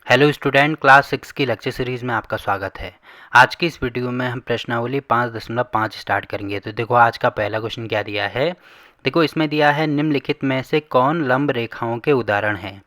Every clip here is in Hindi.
हेलो स्टूडेंट, क्लास 6 की लेक्चर सीरीज़ में आपका स्वागत है। आज की इस वीडियो में हम प्रश्नावली 5.5 स्टार्ट करेंगे। तो देखो आज का पहला क्वेश्चन क्या दिया है। देखो इसमें दिया है निम्नलिखित में से कौन लंब रेखाओं के उदाहरण हैं।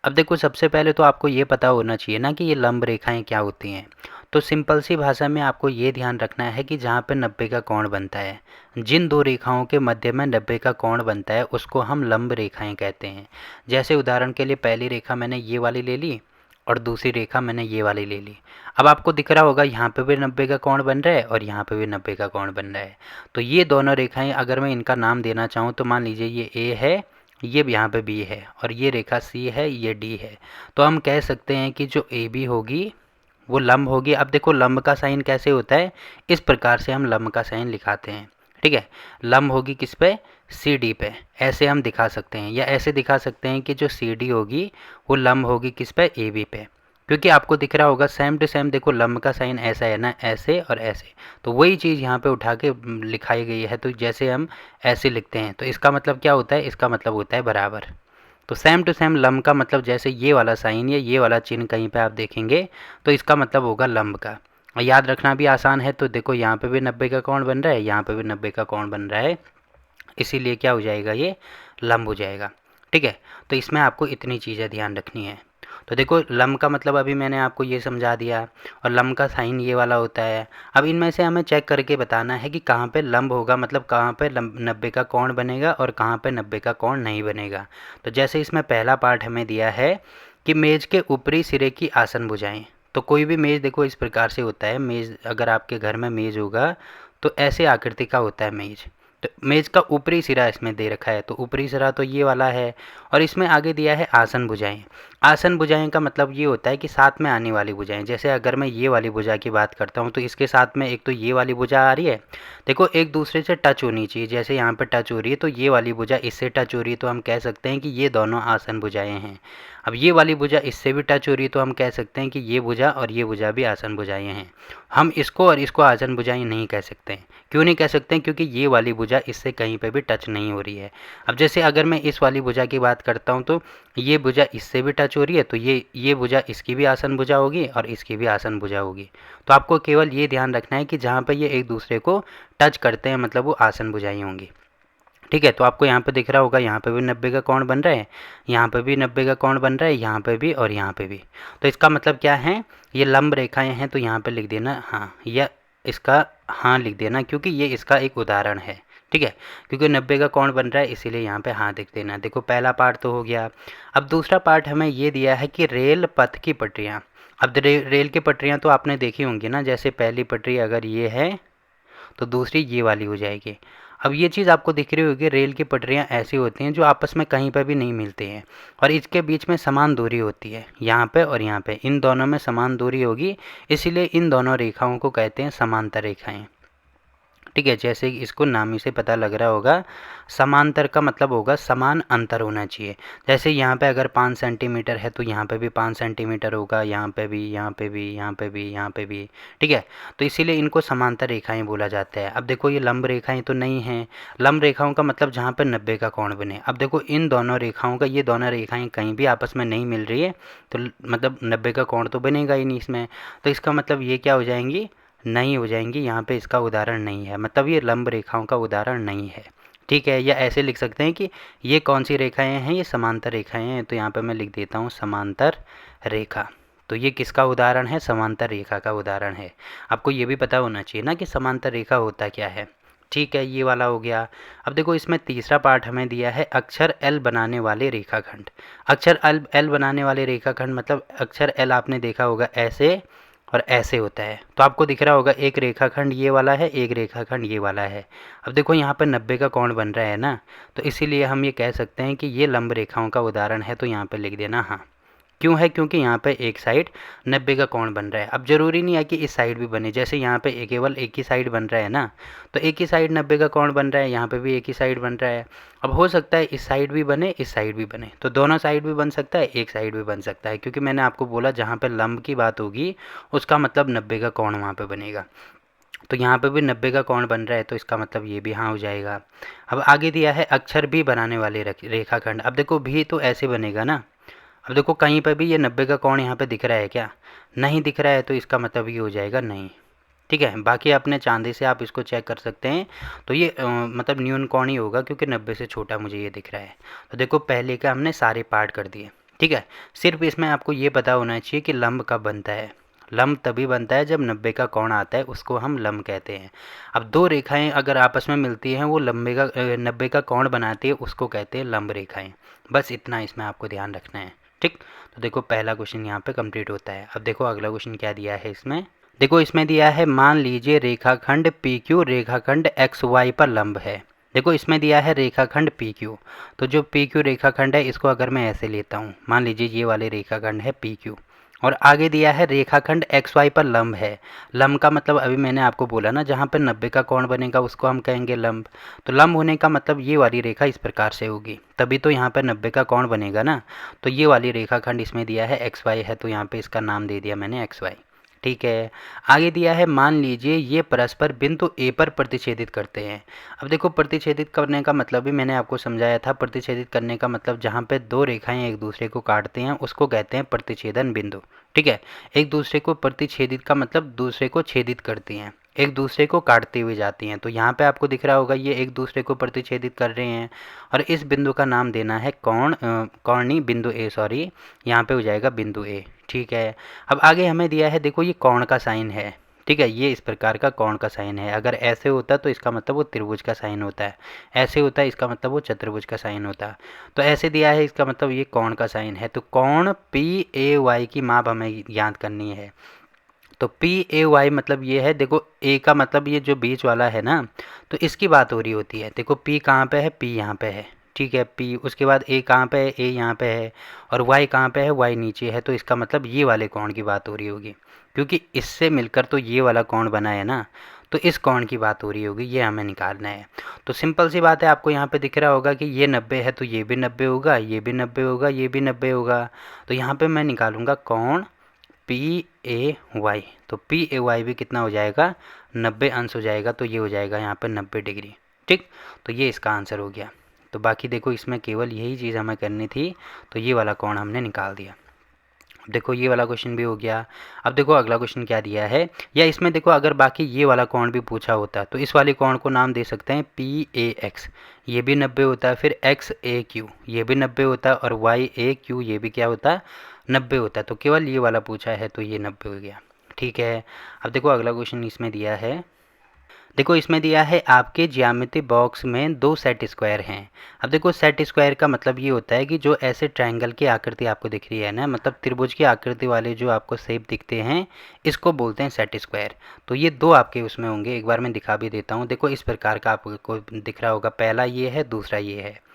अब देखो सबसे पहले तो आपको ये पता होना चाहिए ना कि ये लंब रेखाएं क्या होती हैं। तो सिंपल सी भाषा में आपको ये ध्यान रखना है कि जहाँ पे 90 का कोण बनता है, जिन दो रेखाओं के मध्य में 90 का कोण बनता है उसको हम लंब रेखाएं कहते हैं। जैसे उदाहरण के लिए पहली रेखा मैंने ये वाली ले ली और दूसरी रेखा मैंने ये वाली ले ली। अब आपको दिख रहा होगा यहाँ पे भी 90 का कोण बन रहा है और यहाँ पे भी 90 का कोण बन रहा है। तो ये दोनों रेखाएं अगर मैं इनका नाम देना चाहूँ तो मान लीजिए ये ए है, ये यहाँ पे बी है और ये रेखा सी है, ये डी है। तो हम कह सकते हैं कि जो ए बी होगी वो लंब होगी। अब देखो लंब का साइन कैसे होता है, इस प्रकार से हम लंब का साइन लिखाते हैं। ठीक है, लंब होगी किस पे, सी डी पे। ऐसे हम दिखा सकते हैं या ऐसे दिखा सकते हैं कि जो सी डी होगी वो लंब होगी किस पे, ए बी पे। क्योंकि आपको दिख रहा होगा सेम टू सेम, देखो लंब का साइन ऐसा है ना, ऐसे और ऐसे। तो वही चीज़ यहाँ पे उठा के लिखाई गई है। तो जैसे हम ऐसे लिखते हैं तो इसका मतलब क्या होता है, इसका मतलब होता है बराबर। तो सेम टू सेम लंब का मतलब जैसे ये वाला साइन या ये वाला चिन्ह कहीं पे आप देखेंगे तो इसका मतलब होगा लंब का। और याद रखना भी आसान है। तो देखो यहाँ पे भी 90 का कोण बन रहा है, यहाँ पे भी 90 का कोण बन रहा है, इसीलिए क्या हो जाएगा, ये लंब हो जाएगा। ठीक है, तो इसमें आपको इतनी चीज़ें ध्यान रखनी है। तो देखो लंब का मतलब अभी मैंने आपको ये समझा दिया और लंब का साइन ये वाला होता है। अब इनमें से हमें चेक करके बताना है कि कहाँ पे लंब होगा, मतलब कहाँ पे 90 का कोण बनेगा और कहाँ पे 90 का कोण नहीं बनेगा। तो जैसे इसमें पहला पार्ट हमें दिया है कि मेज़ के ऊपरी सिरे की आसन भुजाएं। तो कोई भी मेज़ देखो इस प्रकार से होता है। मेज़ अगर आपके घर में मेज़ होगा तो ऐसे आकृति का होता है मेज़। तो मेज़ का ऊपरी सिरा इसमें दे रखा है, तो ऊपरी सिरा तो ये वाला है। और इसमें आगे दिया है आसन भुजाएं। आसन भुजाएं का मतलब ये होता है कि साथ में आने वाली भुजाएं। जैसे अगर मैं ये वाली भुजा की बात करता हूँ तो इसके साथ में एक तो ये वाली भुजा आ रही है, देखो एक दूसरे से टच होनी चाहिए। जैसे यहाँ पे टच हो रही है तो ये वाली भुजा इससे टच हो रही है, तो हम कह सकते हैं कि ये दोनों आसन भुजाएं हैं। अब ये वाली भुजा इससे भी टच हो रही है तो हम कह सकते हैं कि ये भुजा और ये भुजा भी आसन भुजाएं हैं। हम इसको और इसको आसन भुजाएं नहीं कह सकते हैं। क्यों नहीं कह सकते हैं, क्योंकि ये वाली भुजा इससे कहीं पे भी टच नहीं हो रही है। अब जैसे अगर मैं इस वाली भुजा की बात करता हूँ तो ये भुजा इससे भी टच हो रही है, तो ये भुजा इसकी भी आसन भुजा होगी और इसकी भी आसन भुजा होगी। तो आपको केवल ये ध्यान रखना है कि जहाँ पे ये एक दूसरे को टच करते हैं मतलब वो आसन भुजाएं होंगी। ठीक है, तो आपको यहाँ पे दिख रहा होगा यहाँ पे भी 90 का कोण बन रहा है, यहाँ पे भी 90 का कोण बन रहा है, यहाँ पे भी और यहाँ पे भी। तो इसका मतलब क्या है, ये लंब रेखाएं हैं। तो यहाँ पे लिख देना हाँ, या इसका हाँ लिख देना, क्योंकि ये इसका एक उदाहरण है। ठीक है, क्योंकि 90 का कोण बन रहा है इसीलिए यहाँ पे हाँ लिख देना। देखो पहला पार्ट तो हो गया। अब दूसरा पार्ट हमें ये दिया है कि रेल पथ की पटरियाँ। अब रेल की पटरियाँ तो आपने देखी होंगी ना, जैसे पहली पटरी अगर ये है तो दूसरी ये वाली हो जाएगी। अब ये चीज़ आपको दिख रही होगी, रेल की पटरियाँ ऐसी होती हैं जो आपस में कहीं पर भी नहीं मिलती हैं और इसके बीच में समान दूरी होती है, यहाँ पे और यहाँ पे इन दोनों में समान दूरी होगी, इसीलिए इन दोनों रेखाओं को कहते हैं समांतर रेखाएं। ठीक है, जैसे कि इसको नाम ही से पता लग रहा होगा, समांतर का मतलब होगा समान अंतर होना चाहिए। जैसे यहाँ पे अगर 5 सेंटीमीटर है तो यहाँ पे भी 5 सेंटीमीटर होगा, यहाँ पे भी, यहाँ पे भी, यहाँ पे भी, यहाँ पे भी। ठीक है, तो इसीलिए इनको समांतर रेखाएं बोला जाता है। अब देखो ये लंब रेखाएं तो नहीं हैं। लंब रेखाओं का मतलब जहाँ पे 90 का कोण बने। अब देखो इन दोनों रेखाओं का, ये दोनों रेखाएं कहीं भी आपस में नहीं मिल रही है तो मतलब 90 का कोण तो बनेगा ही नहीं इसमें। तो इसका मतलब ये क्या हो जाएंगी, नहीं हो जाएंगी। यहाँ पे इसका उदाहरण नहीं है, मतलब ये लंब रेखाओं का उदाहरण नहीं है। ठीक है, या ऐसे लिख सकते हैं कि ये कौन सी रेखाएं हैं, ये समांतर रेखाएं हैं। तो यहाँ पे मैं लिख देता हूँ समांतर रेखा। तो ये किसका उदाहरण है, समांतर रेखा का उदाहरण है। आपको ये भी पता होना चाहिए ना कि समांतर रेखा होता क्या है। ठीक है, ये वाला हो गया। अब देखो इसमें तीसरा पार्ट हमें दिया है अक्षर एल बनाने वाले रेखाखंड। अक्षर एल बनाने वाले रेखाखंड मतलब अक्षर एल आपने देखा होगा ऐसे और ऐसे होता है। तो आपको दिख रहा होगा एक रेखाखंड ये वाला है, एक रेखाखंड ये वाला है। अब देखो यहाँ पर 90 का कोण बन रहा है ना, तो इसीलिए हम ये कह सकते हैं कि ये लंब रेखाओं का उदाहरण है। तो यहाँ पे लिख देना हाँ। क्यों है, क्योंकि यहाँ पे एक साइड 90 का कोण बन रहा है। अब जरूरी नहीं है कि इस साइड भी बने, जैसे यहाँ पे केवल एक ही साइड बन रहा है ना, तो एक ही साइड 90 का कोण बन रहा है, यहाँ पे भी एक ही साइड बन रहा है। अब हो सकता है इस साइड भी बने, इस साइड भी बने, तो दोनों साइड भी बन सकता है, एक साइड भी बन सकता है। क्योंकि मैंने आपको बोला जहाँ पे लंब की बात होगी उसका मतलब 90 का कोण वहाँ पे बनेगा। तो यहाँ पे भी 90 का कोण बन रहा है तो इसका मतलब ये भी हाँ हो जाएगा। अब आगे दिया है अक्षर भी बनाने वाले रेखाखंड। अब देखो भी तो ऐसे बनेगा ना, अब देखो कहीं पर भी ये 90 का कोण यहाँ पे दिख रहा है क्या? नहीं दिख रहा है, तो इसका मतलब ये हो जाएगा नहीं। ठीक है, बाकी अपने चांदी से आप इसको चेक कर सकते हैं। तो ये मतलब न्यून कोण ही होगा, क्योंकि 90 से छोटा मुझे ये दिख रहा है। तो देखो पहले का हमने सारे पार्ट कर दिए। ठीक है, सिर्फ इसमें आपको ये पता होना चाहिए कि लंब कब बनता है। लंब तभी बनता है जब 90 का कोण आता है, उसको हम लंब कहते हैं। अब दो रेखाएं अगर आपस में मिलती हैं, वो 90 का कोण बनाती है, उसको कहते हैं लंब रेखाएं। बस इतना इसमें आपको ध्यान रखना है। ठीक, तो देखो पहला क्वेश्चन यहाँ पे कंप्लीट होता है। अब देखो अगला क्वेश्चन क्या दिया है इसमें। देखो इसमें दिया है, मान लीजिए रेखाखंड पी क्यू रेखाखंड एक्स वाई पर लंब है। देखो इसमें दिया है रेखाखंड पी क्यू, तो जो पी क्यू रेखाखंड है, इसको अगर मैं ऐसे लेता हूँ, मान लीजिए ये वाले रेखाखंड है पी क्यू, और आगे दिया है रेखाखंड एक्स वाई पर लंब है। लंब का मतलब अभी मैंने आपको बोला ना, जहाँ पर 90 का कोण बनेगा उसको हम कहेंगे लंब। तो लंब होने का मतलब ये वाली रेखा इस प्रकार से होगी, तभी तो यहाँ पर 90 का कोण बनेगा ना। तो ये वाली रेखाखंड इसमें दिया है एक्स वाई है, तो यहाँ पे इसका नाम दे दिया मैंने एक्स वाई। ठीक है, आगे दिया है, मान लीजिए ये परस्पर बिंदु ए पर प्रतिच्छेदित करते हैं। अब देखो प्रतिच्छेदित करने का मतलब भी मैंने आपको समझाया था। प्रतिच्छेदित करने का मतलब जहाँ पे दो रेखाएं एक दूसरे को काटते हैं, उसको कहते हैं प्रतिच्छेदन बिंदु। ठीक है, एक दूसरे को प्रतिच्छेदित का मतलब दूसरे को छेदित करती हैं, एक दूसरे को काटती हुई जाती हैं। तो यहाँ पे आपको दिख रहा होगा ये एक दूसरे को प्रतिच्छेदित कर रहे हैं, और इस बिंदु का नाम देना है कोण, कोण नहीं बिंदु ए, सॉरी, यहाँ पे हो जाएगा बिंदु ए। ठीक है, अब आगे हमें दिया है, देखो ये कोण का साइन है। ठीक है, ये इस प्रकार का कोण का साइन है। अगर ऐसे होता तो इसका मतलब वो त्रिभुज का साइन होता है, ऐसे होता है इसका मतलब वो चतुर्भुज का साइन होता है। तो ऐसे दिया है, इसका मतलब ये कोण का साइन है। तो कोण पी ए वाई की माप हमें याद करनी है। तो पी ए वाई मतलब ये है, देखो ए का मतलब ये जो बीच वाला है ना, तो इसकी बात हो रही होती है। देखो पी कहाँ पे है, पी यहाँ पे है। ठीक है, पी, उसके बाद ए कहाँ पे है, ए यहाँ पे है, और वाई कहाँ पे है, वाई नीचे है। तो इसका मतलब ये वाले कोण की बात हो रही होगी, क्योंकि इससे मिलकर तो ये वाला कोण बना है ना, तो इस कोण की बात हो रही होगी, ये हमें निकालना है। तो सिंपल सी बात है, आपको यहाँ पे दिख रहा होगा कि ये 90 है, तो ये भी 90 होगा, ये भी 90 होगा, ये भी 90 होगा। तो यहाँ पे मैं निकालूंगा कोण पी ए वाई। तो पी ए वाई भी कितना हो जाएगा, 90 अंश हो जाएगा। तो ये हो जाएगा यहाँ पर 90 डिग्री। ठीक, तो ये इसका आंसर हो गया। तो बाकी देखो इसमें केवल यही चीज़ हमें करनी थी, तो ये वाला कोण हमने निकाल दिया। अब देखो ये वाला क्वेश्चन भी हो गया। अब देखो अगला क्वेश्चन क्या दिया है, या इसमें देखो अगर बाकी ये वाला कोण भी पूछा होता तो इस वाले कोण को नाम दे सकते हैं पी ए एक्स, ये भी 90 होता है। फिर एक्स ए क्यू, ये भी 90 होता है। और वाई ए क्यू, ये भी क्या होता है, 90 होता है। तो केवल ये वाला पूछा है, तो ये 90 हो गया। ठीक है, अब देखो अगला क्वेश्चन इसमें दिया है। देखो इसमें दिया है, आपके ज्यामिति बॉक्स में दो सेट स्क्वायर हैं। अब देखो सेट स्क्वायर का मतलब ये होता है कि जो ऐसे ट्रायंगल की आकृति आपको दिख रही है ना, मतलब त्रिभुज की आकृति वाले जो आपको शेप दिखते हैं, इसको बोलते हैं सेट स्क्वायर। तो ये दो आपके उसमें होंगे, एक बार मैं दिखा भी देता हूँ। देखो इस प्रकार का आपको दिख रहा होगा, पहला ये है, दूसरा ये है।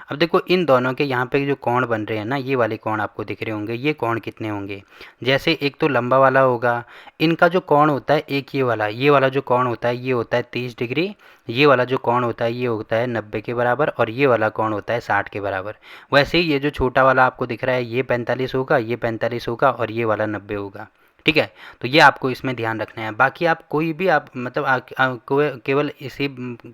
अब देखो इन दोनों के यहाँ पे जो कोण बन रहे हैं ना, ये वाले कोण आपको दिख रहे होंगे, ये कोण कितने होंगे, जैसे एक तो लंबा वाला होगा, इनका जो कोण होता है, एक ये वाला जो कोण होता है, ये होता है 30 डिग्री। ये वाला जो कोण होता है, ये होता है 90 के बराबर, और ये वाला कोण होता है 60 के बराबर। वैसे ही ये जो छोटा वाला आपको दिख रहा है, ये 45 होगा, ये 45 होगा, और ये वाला 90 होगा। ठीक है, तो ये आपको इसमें ध्यान रखना है। बाकी आप कोई भी आप मतलब केवल इसी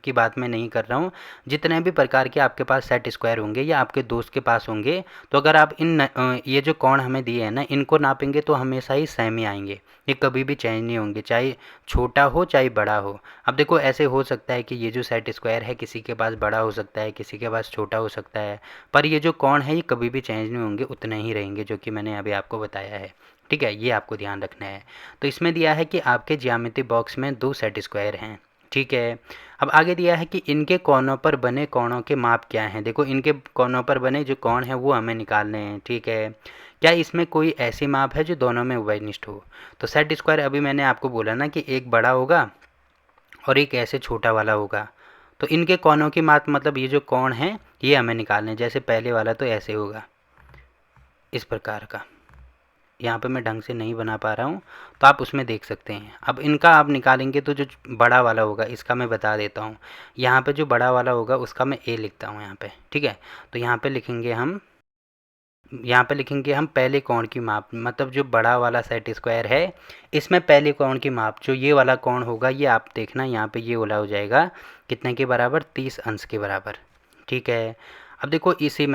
की बात मैं नहीं कर रहा हूँ, जितने भी प्रकार के आपके पास सेट स्क्वायर होंगे या आपके दोस्त के पास होंगे, तो अगर आप ये जो कोण हमें दिए हैं ना, इनको नापेंगे तो हमेशा ही सेम ही आएंगे, ये कभी भी चेंज नहीं होंगे, चाहे छोटा हो चाहे बड़ा हो। अब देखो ऐसे हो सकता है कि ये जो सेट स्क्वायर है, किसी के पास बड़ा हो सकता है, किसी के पास छोटा हो सकता है, पर ये जो कोण है ये कभी भी चेंज नहीं होंगे, उतने ही रहेंगे जो कि मैंने अभी आपको बताया है। ठीक है, ये आपको ध्यान रखना है। तो इसमें दिया है कि आपके ज्यामिति बॉक्स में दो सेट स्क्वायर हैं। ठीक है, अब आगे दिया है कि इनके कोनों पर बने कोणों के माप क्या हैं। देखो इनके कोनों पर बने जो कोण हैं वो हमें निकालने हैं। ठीक है, क्या इसमें कोई ऐसी माप है जो दोनों में उभयनिष्ठ हो। तो सेट स्क्वायर अभी मैंने आपको बोला ना कि एक बड़ा होगा और एक ऐसे छोटा वाला होगा। तो इनके कोनों की माप मतलब ये जो कोण हैं ये हमें निकालने हैं। जैसे पहले वाला तो ऐसे होगा, इस प्रकार का। यहाँ पे मैं ढंग से नहीं बना पा रहा हूँ, तो आप उसमें देख सकते हैं। अब इनका आप निकालेंगे तो जो बड़ा वाला होगा, इसका मैं बता देता हूँ। यहाँ पे जो बड़ा वाला होगा उसका मैं ए लिखता हूँ यहाँ पे। ठीक है, तो यहाँ पे लिखेंगे हम पहले कोण की माप, मतलब जो बड़ा वाला सेट स्क्वायर है, इसमें पहले कोण की माप जो ये वाला कोण होगा, ये आप देखना यहाँ पे ये वाला हो जाएगा कितने के बराबर, 30 अंश के बराबर। ठीक है, अब देखो इसी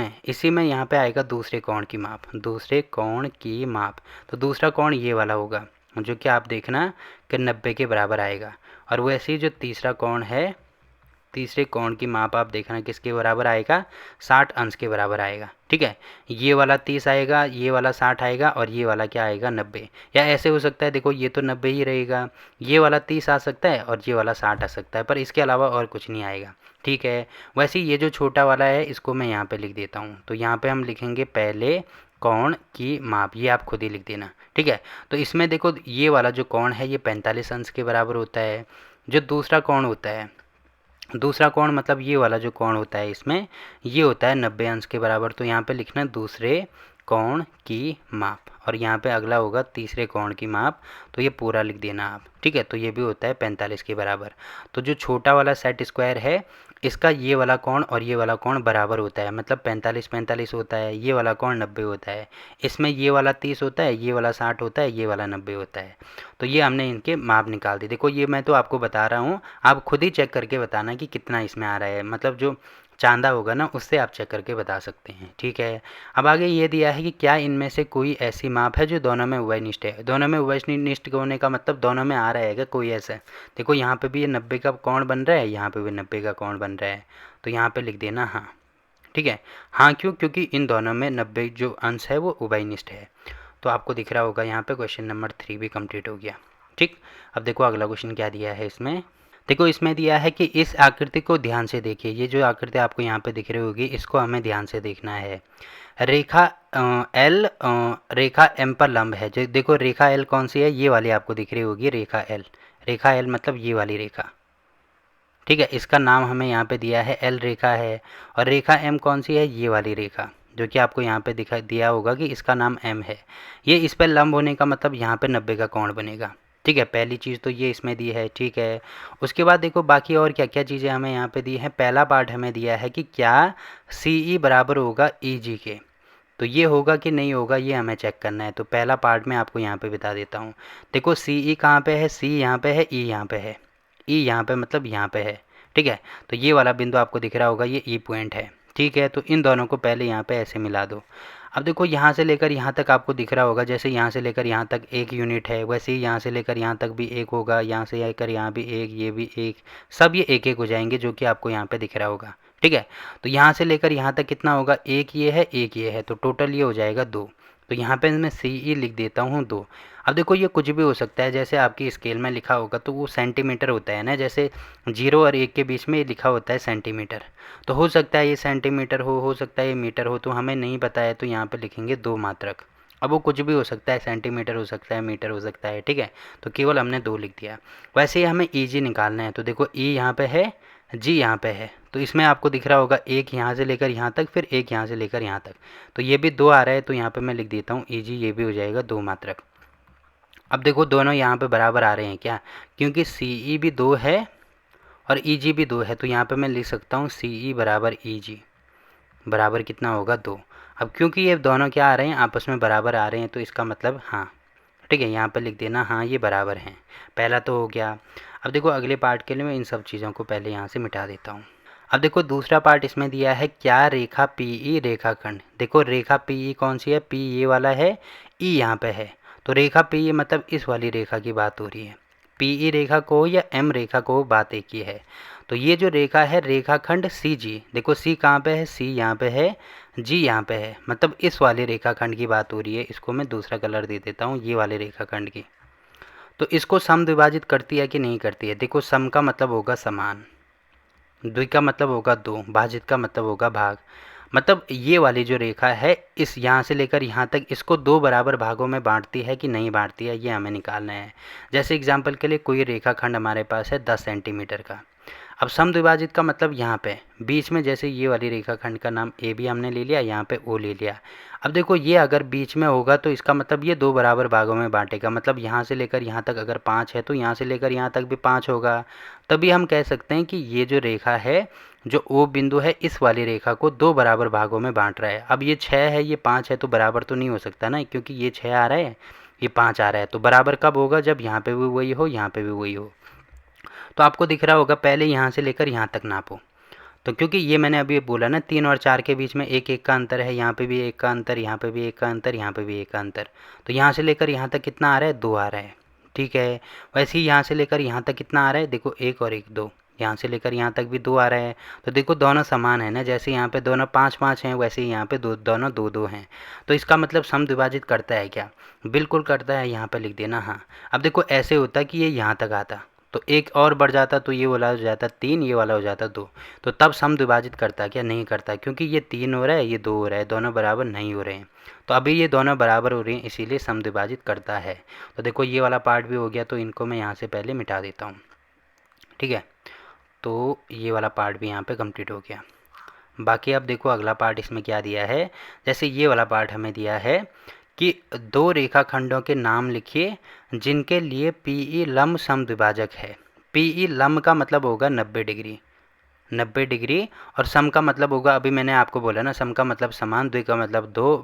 में यहाँ पे आएगा दूसरे कोण की माप, दूसरे कोण की माप। तो दूसरा कोण ये वाला होगा जो कि आप देखना कि 90 के बराबर आएगा। और वैसे ही जो तीसरा कोण है, तीसरे कोण की माप आप देखना किसके बराबर आएगा, 60 अंश के बराबर आएगा। ठीक है, ये वाला 30 आएगा, ये वाला 60 आएगा और ये वाला क्या आएगा 90। या ऐसे हो सकता है, देखो ये तो 90 ही रहेगा, ये वाला 30 आ सकता है और ये वाला 60 आ सकता है, पर इसके अलावा और कुछ नहीं आएगा। ठीक है, वैसे ये जो छोटा वाला है इसको मैं यहाँ पे लिख देता हूँ। तो यहाँ पे हम लिखेंगे पहले कोण की माप, ये आप खुद ही लिख देना। ठीक है, तो इसमें देखो ये वाला जो कोण है ये 45 अंश के बराबर होता है। जो दूसरा कोण होता है, दूसरा कोण मतलब ये वाला जो कोण होता है इसमें ये होता है 90 अंश के बराबर। तो यहाँ पे लिखना दूसरे कोण की माप, और यहाँ पे अगला होगा तीसरे कोण की माप। तो ये पूरा लिख देना आप। ठीक है, तो ये भी होता है 45 के बराबर। तो जो छोटा वाला सेट स्क्वायर है इसका ये वाला कोण और ये वाला कोण बराबर होता है, मतलब 45 45 होता है, ये वाला कोण 90 होता है। इसमें ये वाला 30 होता है, ये वाला 60 होता है, ये वाला 90 होता है। तो ये हमने इनके माप निकाल दी। देखो ये मैं तो आपको बता रहा हूँ, आप खुद ही चेक करके बताना कि कितना इसमें आ रहा है, मतलब जो चांदा होगा ना उससे आप चेक करके बता सकते हैं। ठीक है, अब आगे ये दिया है कि क्या इनमें से कोई ऐसी माप है जो दोनों में उभयनिष्ठ है। दोनों में उभयनिष्ठ होने का मतलब दोनों में आ रहा है क्या कोई ऐसा। देखो यहाँ पे भी ये 90 का कोण बन रहा है, यहाँ पे भी 90 का कोण बन रहा है। तो यहाँ पे लिख देना हाँ। ठीक है, हाँ क्यों, क्योंकि इन दोनों में 90 जो अंश है वो उभयनिष्ठ है। तो आपको दिख रहा होगा यहाँ पे क्वेश्चन नंबर 3 भी कंप्लीट हो गया। ठीक, अब देखो अगला क्वेश्चन क्या दिया है इसमें। देखो इसमें दिया है कि इस आकृति को ध्यान से देखिए। ये जो आकृति आपको यहाँ पे दिख रही होगी इसको हमें ध्यान से देखना है। रेखा एल रेखा एम पर लंब है। जो देखो रेखा एल कौन सी है, ये वाली आपको दिख रही होगी रेखा एल। रेखा एल मतलब ये वाली रेखा। ठीक है, इसका नाम हमें यहाँ पे दिया है एल रेखा है। और रेखा एम कौन सी है, ये वाली रेखा जो कि आपको यहाँ पे दिखा दिया होगा कि इसका नाम एम है। ये इस पर लंब होने का मतलब यहाँ पे 90 का कोण बनेगा। ठीक है, पहली चीज़ तो ये इसमें दी है। ठीक है, उसके बाद देखो बाकी और क्या क्या चीज़ें हमें यहाँ पे दी हैं। पहला पार्ट हमें दिया है कि क्या सी ई बराबर होगा ई जी के। तो ये होगा कि नहीं होगा ये हमें चेक करना है। तो पहला पार्ट मैं आपको यहाँ पे बता देता हूँ। देखो सी ई कहाँ पे है, सी यहाँ पे है, ई यहाँ पे है। ई यहाँ पे मतलब यहाँ पे है। ठीक है, तो ये वाला बिंदु आपको दिख रहा होगा ये ई पॉइंट है। ठीक है, तो इन दोनों को पहले यहाँ पे ऐसे मिला दो। अब देखो यहाँ से लेकर यहाँ तक आपको दिख रहा होगा, जैसे यहाँ से लेकर यहाँ तक एक यूनिट है, वैसे ही यहाँ से लेकर यहाँ तक भी एक होगा, यहाँ से लेकर यहाँ भी एक, ये भी एक, सब ये एक एक हो जाएंगे जो कि आपको यहाँ पे दिख रहा होगा। ठीक है, तो यहाँ से लेकर यहाँ तक कितना होगा, एक ये है एक ये है, तो टोटल ये हो जाएगा 2। तो यहाँ पे मैं सी ई लिख देता हूँ 2। अब देखो ये कुछ भी हो सकता है, जैसे आपकी स्केल में लिखा होगा तो वो सेंटीमीटर होता है ना, जैसे 0 और 1 के बीच में लिखा होता है सेंटीमीटर। तो हो सकता है ये सेंटीमीटर हो सकता है ये मीटर हो, तो हमें नहीं पता है तो यहाँ पे लिखेंगे 2 मात्रक। अब वो कुछ भी हो सकता है, सेंटीमीटर हो सकता है, मीटर हो सकता है। ठीक है, तो केवल हमने 2 लिख दिया। वैसे ही हमें ई जी निकालना है। तो देखो ई यहाँ पे है, जी यहाँ पे है, तो इसमें आपको दिख रहा होगा एक यहाँ से लेकर यहाँ तक, फिर एक यहाँ से लेकर यहाँ तक। तो ये भी 2 आ रहा है, तो यहाँ पे मैं लिख देता हूँ ई जी, ये भी हो जाएगा 2 मात्रक। अब देखो दोनों यहाँ पे बराबर आ रहे हैं क्या, क्योंकि सी ई भी 2 है और ई जी भी 2 है। तो यहाँ पे मैं लिख सकता हूँ सी ई बराबर ई जी बराबर कितना होगा 2। अब क्योंकि ये दोनों क्या आ रहे हैं, आपस में बराबर आ रहे हैं, तो इसका मतलब हाँ। ठीक है, यहाँ पे लिख देना हाँ ये बराबर हैं। पहला तो हो गया। अब देखो अगले पार्ट के लिए मैं इन सब चीज़ों को पहले यहाँ से मिटा देता हूँ। अब देखो दूसरा पार्ट इसमें दिया है, क्या रेखा पी ई रेखाखंड। देखो रेखा पी ई कौन सी है, पी ये वाला है, ई यहाँ पे है। तो रेखा पी ई मतलब इस वाली रेखा की बात हो रही है। पी ई रेखा को या एम रेखा को बात एक ही है। तो ये जो रेखा है रेखाखंड सी जी, देखो सी कहाँ पे है, सी यहाँ पे है, जी यहाँ पे है, मतलब इस वाले रेखाखंड की बात हो रही है। इसको मैं दूसरा कलर दे देता हूँ, ये वाले रेखाखंड की। तो इसको सम विभाजित करती है कि नहीं करती है। देखो सम का मतलब होगा समान, द्वि का मतलब होगा 2, भाजित का मतलब होगा भाग। मतलब ये वाली जो रेखा है इस यहाँ से लेकर यहाँ तक इसको 2 बराबर भागों में बांटती है कि नहीं बांटती है, ये हमें निकालना है। जैसे एग्जाम्पल के लिए कोई रेखाखंड हमारे पास है 10 सेंटीमीटर का। अब समद्विभाजित का मतलब यहाँ पे बीच में, जैसे ये वाली रेखाखंड का नाम ए भी हमने ले लिया, यहाँ पे ओ ले लिया। अब देखो ये अगर बीच में होगा तो इसका मतलब ये 2 बराबर भागों में बांटेगा। मतलब यहाँ से लेकर यहाँ तक अगर 5 है तो यहाँ से लेकर यहाँ तक भी 5 होगा। तभी हम कह सकते हैं कि ये जो रेखा है, जो ओ बिंदु है, इस वाली रेखा को 2 बराबर भागों में बांट रहा है। अब ये 6 है ये 5 है तो बराबर तो नहीं हो सकता ना, क्योंकि ये 6 आ रहा है ये 5 आ रहा है। तो बराबर कब होगा, जब यहाँ पे भी वही हो यहाँ पे भी वही हो। तो आपको दिख रहा होगा पहले यहाँ से लेकर यहाँ तक नापो। तो क्योंकि ये मैंने अभी बोला ना 3 और 4 के बीच में एक एक का अंतर है, यहाँ पे भी एक का अंतर, यहाँ पे भी एक का अंतर, यहाँ पे भी एक का अंतर। तो यहाँ से लेकर यहाँ तक कितना आ रहा है, 2 आ रहा है। ठीक है, वैसे ही यहाँ से लेकर यहाँ तक कितना आ रहा है, देखो 1 और 1 2, यहाँ से लेकर यहाँ तक भी 2 आ रहा है। तो देखो दोनों समान है ना, जैसे यहाँ पे दोनों 5 5 हैं, वैसे ही यहाँ पे दोनों 2 2 हैं। तो इसका मतलब सम विभाजित करता है क्या, बिल्कुल करता है, यहाँ पे लिख देना हाँ। अब देखो ऐसे होता कि ये यहाँ तक आता तो एक और बढ़ जाता, तो ये वाला हो जाता 3, ये वाला हो जाता 2। तो तब सम विभाजित करता क्या, नहीं करता, क्योंकि ये 3 हो रहा है, ये 2 हो रहा है, दोनों बराबर नहीं हो रहे हैं। तो अभी ये दोनों बराबर हो रही हैं, इसीलिए सम विभाजित करता है। तो देखो ये वाला पार्ट भी हो गया, तो इनको मैं यहाँ से पहले मिटा देता हूँ। ठीक है, तो ये वाला पार्ट भी यहाँ पे कंप्लीट हो गया। बाकी अब देखो अगला पार्ट इसमें क्या दिया है, जैसे ये वाला पार्ट हमें दिया है कि 2 रेखाखंडों के नाम लिखिए जिनके लिए पीई लंब समद्विभाजक है। पीई लंब का मतलब होगा 90 डिग्री, 90 डिग्री, और सम का मतलब होगा, अभी मैंने आपको बोला ना, सम का मतलब समान, द्वि का मतलब 2,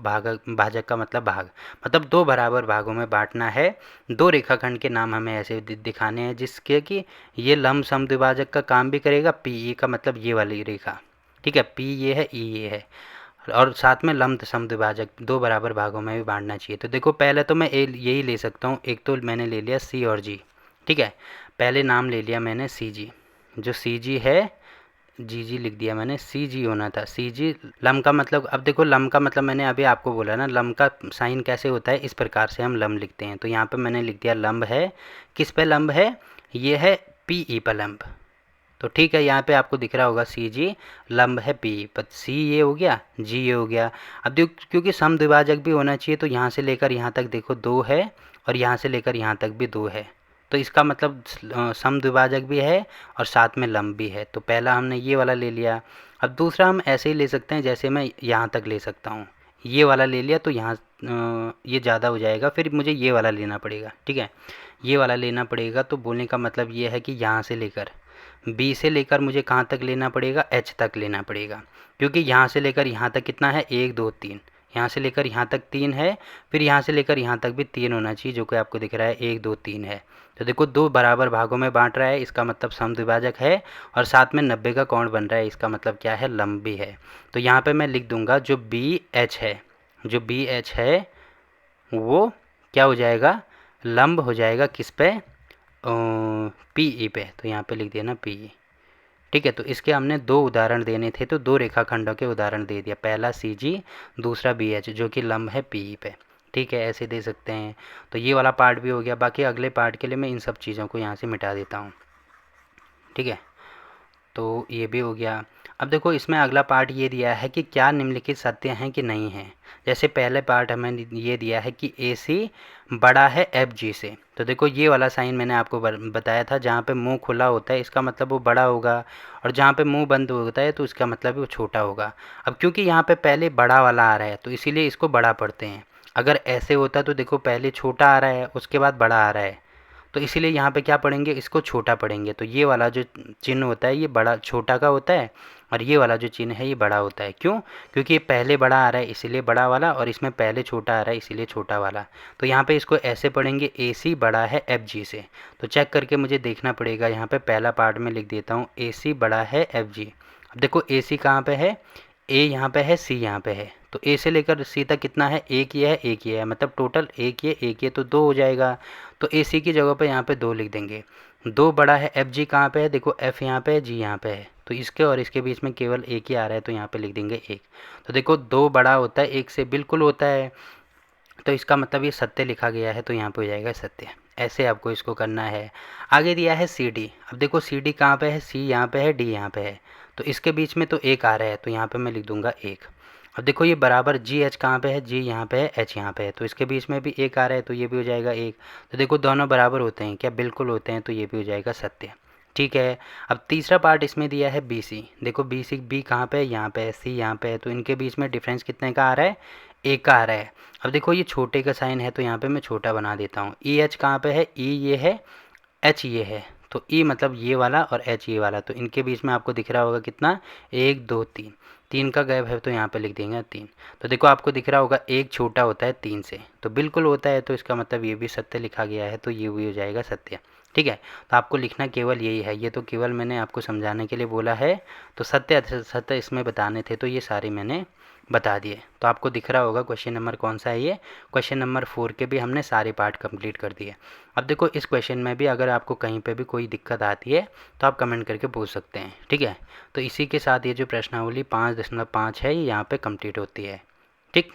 भाजक का मतलब भाग, मतलब 2 बराबर भागों में बांटना है। 2 रेखाखंड के नाम हमें ऐसे दिखाने हैं जिसके कि ये लंब समद्विभाजक का काम भी करेगा। पीई का मतलब ये वाली रेखा, ठीक है, पी ये है, ई ये है, और साथ में लंब समद्विभाजक 2 बराबर भागों में भी बांटना चाहिए। तो देखो पहले तो मैं यही ले सकता हूँ, एक तो मैंने ले लिया सी और जी। ठीक है, पहले नाम ले लिया मैंने सी जी, जो सी जी है, जी जी लिख दिया मैंने, सी जी होना था, सी जी। लम का मतलब, अब देखो लम का मतलब मैंने अभी आपको बोला ना, लम का साइन कैसे होता है, इस प्रकार से हम लम लिखते हैं। तो यहाँ पे मैंने लिख दिया लंब है, किस पे लंब है, ये है पी ई पर लंब। तो ठीक है, यहाँ पे आपको दिख रहा होगा सी जी लंब है पी पर, सी ये हो गया, जी ये हो गया। अब देखो क्योंकि समद्विभाजक भी होना चाहिए, तो यहाँ से लेकर यहाँ तक देखो 2 है, और यहाँ से लेकर यहाँ तक भी 2 है। तो इसका मतलब समद्विभाजक भी है और साथ में लंब भी है। तो पहला हमने ये वाला ले लिया। अब दूसरा हम ऐसे ही ले सकते हैं, जैसे मैं यहाँ तक ले सकता हूँ, ये वाला ले लिया, तो यहाँ ये ज़्यादा हो जाएगा, फिर मुझे ये वाला लेना पड़ेगा। ठीक है, ये वाला लेना पड़ेगा। तो बोलने का मतलब ये है कि यहाँ से लेकर बी से लेकर मुझे कहाँ तक लेना पड़ेगा, एच तक लेना पड़ेगा, क्योंकि यहाँ से लेकर यहाँ तक कितना है, 1 2 3, यहाँ से लेकर यहाँ तक 3 है, फिर यहाँ से लेकर यहाँ तक भी 3 होना चाहिए, जो कि आपको दिख रहा है 1 2 3 है। तो देखो 2 बराबर भागों में बांट रहा है, इसका मतलब समद्विभाजक है, और साथ में 90 का कोण बन रहा है, इसका मतलब क्या है, लंब भी है। तो यहाँ पे मैं लिख दूंगा जो बी एच है, जो बी एच है वो क्या हो जाएगा, लंब हो जाएगा किस पे, पी ई पे। तो यहाँ पे लिख दिया ना पी ई। ठीक है, तो इसके हमने 2 उदाहरण देने थे, तो 2 रेखाखंडों के उदाहरण दे दिया, पहला सी जी, दूसरा बी एच, जो कि लंब है पी ई पे। ठीक है, ऐसे दे सकते हैं। तो ये वाला पार्ट भी हो गया। बाकी अगले पार्ट के लिए मैं इन सब चीज़ों को यहाँ से मिटा देता हूँ। ठीक है, तो ये भी हो गया। अब देखो इसमें अगला पार्ट ये दिया है कि क्या निम्नलिखित सत्य हैं कि नहीं हैं। जैसे पहले पार्ट हमें ये दिया है कि ए सी बड़ा है एफ जी से। तो देखो ये वाला साइन मैंने आपको बताया था, जहाँ पे मुंह खुला होता है इसका मतलब वो बड़ा होगा, और जहाँ पे मुंह बंद होता है तो इसका मतलब वो छोटा होगा। अब क्योंकि यहाँ पे पहले बड़ा वाला आ रहा है, तो इसीलिए इसको बड़ा पढ़ते हैं। अगर ऐसे होता तो देखो पहले छोटा आ रहा है, उसके बाद बड़ा आ रहा है, तो इसीलिए यहाँ पे क्या पढ़ेंगे, इसको छोटा पढ़ेंगे। तो ये वाला जो चिन्ह होता है ये बड़ा छोटा का होता है, और ये वाला जो चिन्ह है ये बड़ा होता है। क्यों, क्योंकि ये पहले बड़ा आ रहा है इसीलिए बड़ा वाला, और इसमें पहले छोटा आ रहा है इसीलिए छोटा वाला। तो यहाँ पे इसको ऐसे पढ़ेंगे, ए सी बड़ा है एफ जी से। तो चेक करके मुझे देखना पड़ेगा, यहाँ पे पहला पार्ट में लिख देता हूँ, ए सी बड़ा है एफ जी। अब देखो ए सी कहाँ पे है, ए यहाँ पे है, सी यहाँ पे है, तो ए से लेकर सी तक कितना है, एक ये है, एक ये है, मतलब टोटल एक ये, तो 2 हो जाएगा। तो ए सी की जगह पे यहाँ पे 2 लिख देंगे। 2 बड़ा है एफ जी कहाँ पे है, देखो एफ यहाँ पे है, जी यहाँ पे है, तो इसके और इसके बीच में केवल एक ही आ रहा है, तो यहाँ पे लिख देंगे 1। तो देखो 2 बड़ा होता है 1 से, बिल्कुल होता है, तो इसका मतलब ये सत्य लिखा गया है, तो यहाँ पे हो जाएगा सत्य। ऐसे आपको इसको करना है। आगे दिया है सी डी। अब देखो सी डी कहाँ पे है, सी यहाँ पे है, डी यहाँ पे है, तो इसके बीच में तो 1 आ रहा है, तो यहाँ पे मैं लिख दूंगा 1। अब देखो ये बराबर जी एच कहाँ पे है, जी यहाँ पे है, एच यहाँ पे है, तो इसके बीच में भी 1 आ रहा है, तो ये भी हो जाएगा 1। तो देखो दोनों बराबर होते हैं क्या, बिल्कुल होते हैं, तो ये भी हो जाएगा सत्य। ठीक है, अब तीसरा पार्ट इसमें दिया है बी सी। देखो बी सी, बी कहाँ पे है, यहाँ पे है, सी यहाँ पे है, तो इनके बीच में डिफरेंस कितने का आ रहा है, 1 का आ रहा है। अब देखो ये छोटे का साइन है, तो यहाँ पे मैं छोटा बना देता हूँ। ई एच कहाँ पे है, ई ये है, एच ये है, तो ई मतलब ये वाला और एच ये वाला, तो इनके बीच में आपको दिख रहा होगा कितना, 1 2 3। 3 का गैप है तो यहाँ पे लिख देंगे 3। तो देखो आपको दिख रहा होगा 1 छोटा होता है 3 से, तो बिल्कुल होता है, तो इसका मतलब ये भी सत्य लिखा गया है, तो ये भी हो जाएगा सत्य। ठीक है, तो आपको लिखना केवल यही है, ये तो केवल मैंने आपको समझाने के लिए बोला है। तो सत्य सत्य इसमें बताने थे तो ये सारे मैंने बता दिए। तो आपको दिख रहा होगा क्वेश्चन नंबर कौन सा है ये, क्वेश्चन नंबर 4 के भी हमने सारे पार्ट कंप्लीट कर दिए। अब देखो इस क्वेश्चन में भी अगर आपको कहीं पे भी कोई दिक्कत आती है तो आप कमेंट करके पूछ सकते हैं। ठीक है, तो इसी के साथ ये जो प्रश्नावली 5.5 है ये यहाँ पे कंप्लीट होती है। ठीक।